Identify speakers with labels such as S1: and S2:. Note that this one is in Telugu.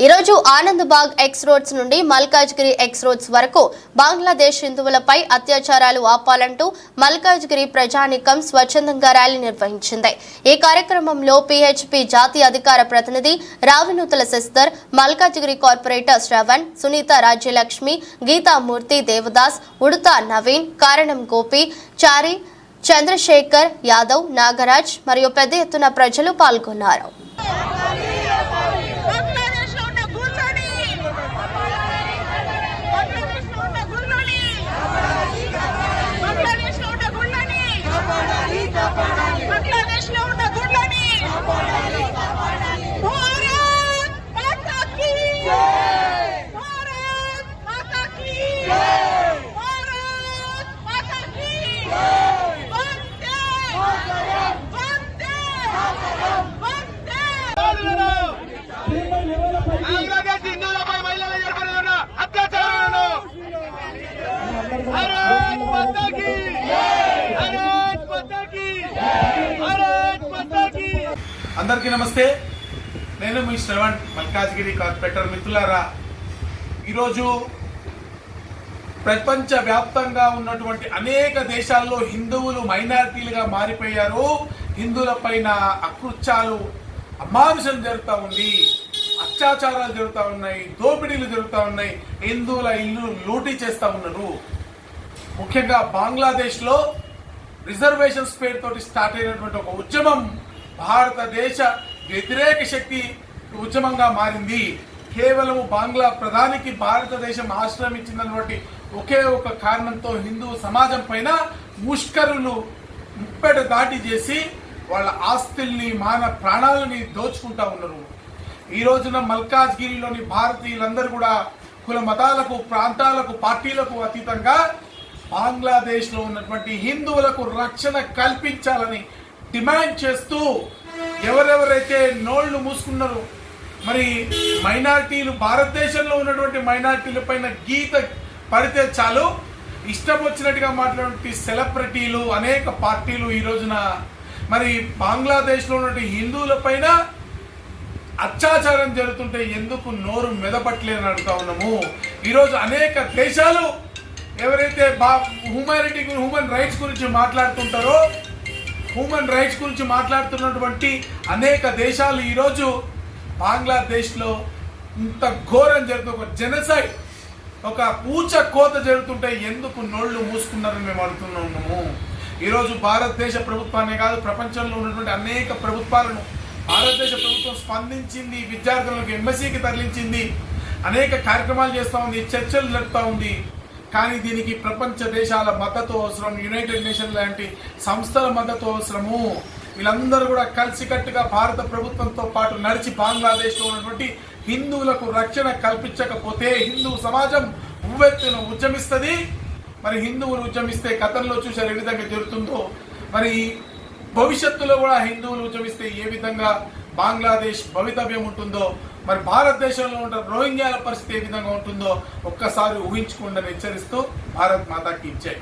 S1: ఈరోజు ఆనందబాగ్ ఎక్స్ రోడ్స్ నుండి మల్కాజ్గిరి ఎక్స్ రోడ్స్ వరకు బంగ్లాదేశ్ హిందువులపై అత్యాచారాలు ఆపాలంటూ మల్కాజ్గిరి ప్రజానీకం స్వచ్ఛందంగా ర్యాలీ నిర్వహించింది। ఈ కార్యక్రమంలో పీహెచ్పీ జాతీయ అధికార ప్రతినిధి రావినూతల సిస్టర్, మల్కాజ్గిరి కార్పొరేటర్ శ్రవణ్, సునీత రాజ్యలక్ష్మి, గీతామూర్తి, దేవదాస్, ఉడతా నవీన్, కారణం గోపి, చారి, చంద్రశేఖర్ యాదవ్, నాగరాజ్ మరియు పెద్ద ఎత్తున ప్రజలు పాల్గొన్నారు।
S2: అందరికీ నమస్తే। నేను మీ శ్రవణ్, మల్కాజ్గిరి కార్పొరేటర్। మిత్రులారా, ఈరోజు ప్రపంచ వ్యాప్తంగా ఉన్నటువంటి అనేక దేశాల్లో హిందువులు మైనారిటీలుగా మారిపోయారు। హిందువుల పైన అకృత్యాలు అమానుషం జరుగుతూ ఉంది, అత్యాచారాలు జరుగుతూ ఉన్నాయి, దోపిడీలు జరుగుతూ ఉన్నాయి, హిందువుల ఇల్లు లూటీ చేస్తూ ఉన్నారు। ముఖ్యంగా బంగ్లాదేశ్లో రిజర్వేషన్స్ పేరుతోటి స్టార్ట్ అయినటువంటి ఒక ఉద్యమం భారతదేశ వ్యతిరేక శక్తి ఉద్యమంగా మారింది। కేవలం బంగ్లా ప్రధానికి భారతదేశం ఆశ్రయం ఇచ్చినటువంటి ఒకే ఒక కారణంతో హిందూ సమాజం పైన ముష్కరులు ముప్పెట దాటి చేసి వాళ్ళ ఆస్తుల్ని, ప్రాణాలని దోచుకుంటా ఉన్నారు। ఈ రోజున మల్కాజ్గిరిలోని భారతీయులందరూ కూడా కుల మతాలకు, ప్రాంతాలకు, పార్టీలకు అతీతంగా బంగ్లాదేశ్ లో ఉన్నటువంటి హిందువులకు రక్షణ కల్పించాలని డిమాండ్ చేస్తూ ఎవరెవరైతే నోళ్లు మూసుకున్నారో, మరి మైనారిటీలు, భారతదేశంలో ఉన్నటువంటి మైనారిటీల పైన గీత పడితే చాలు ఇష్టం వచ్చినట్టుగా మాట్లాడే సెలబ్రిటీలు, అనేక పార్టీలు ఈ రోజున మరి బంగ్లాదేశ్ లో ఉన్నటువంటి హిందువుల పైన అత్యాచారం జరుగుతుంటే ఎందుకు నోరు మెదపట్లేదని అడుగుతా ఉన్నాము। ఈరోజు అనేక దేశాలు ఎవరైతే హ్యూమన్ రైట్స్ గురించి మాట్లాడుతుంటారో, హ్యూమన్ రైట్స్ గురించి మాట్లాడుతున్నటువంటి అనేక దేశాలు ఈరోజు బంగ్లాదేశ్లో ఇంత ఘోరం జరుగుతుంది, ఒక జెనోసైడ్, ఒక ఊచ కోత జరుగుతుంటే ఎందుకు నోళ్లు మూసుకున్నారని మేము అడుగుతున్నాము। ఈరోజు భారతదేశ ప్రభుత్వాన్ని కాదు, ప్రపంచంలో ఉన్నటువంటి అనేక ప్రభుత్వాలను భారతదేశ ప్రభుత్వం స్పందించింది, విద్యార్థులకు ఎంబసీకి తరలించింది, అనేక కార్యక్రమాలు చేస్తూ ఉంది, చర్చలు జరుపుతూ ఉంది। కానీ దీనికి ప్రపంచ దేశాల మద్దతు అవసరం, యునైటెడ్ నేషన్ లాంటి సంస్థల మద్దతు అవసరము। వీళ్ళందరూ కూడా కలిసికట్టుగా భారత ప్రభుత్వంతో పాటు నడిచి బంగ్లాదేశ్లో ఉన్నటువంటి హిందువులకు రక్షణ కల్పించకపోతే హిందూ సమాజం ఉవ్వెత్తున ఉద్యమిస్తుంది। మరి హిందువులు ఉద్యమిస్తే గతంలో చూసారు ఏ విధంగా జరుగుతుందో, మరి భవిష్యత్తులో కూడా హిందువులు ఉద్యమిస్తే ఏ విధంగా బంగ్లాదేశ్ భవితవ్యం ఉంటుందో, మరి భారతదేశంలో ఉన్న రోహింగ్యాల పరిస్థితి ఏ విధంగా ఉంటుందో ఒక్కసారి ఊహించుకోండి హెచ్చరిస్తూ భారత్ మాతాకి జై।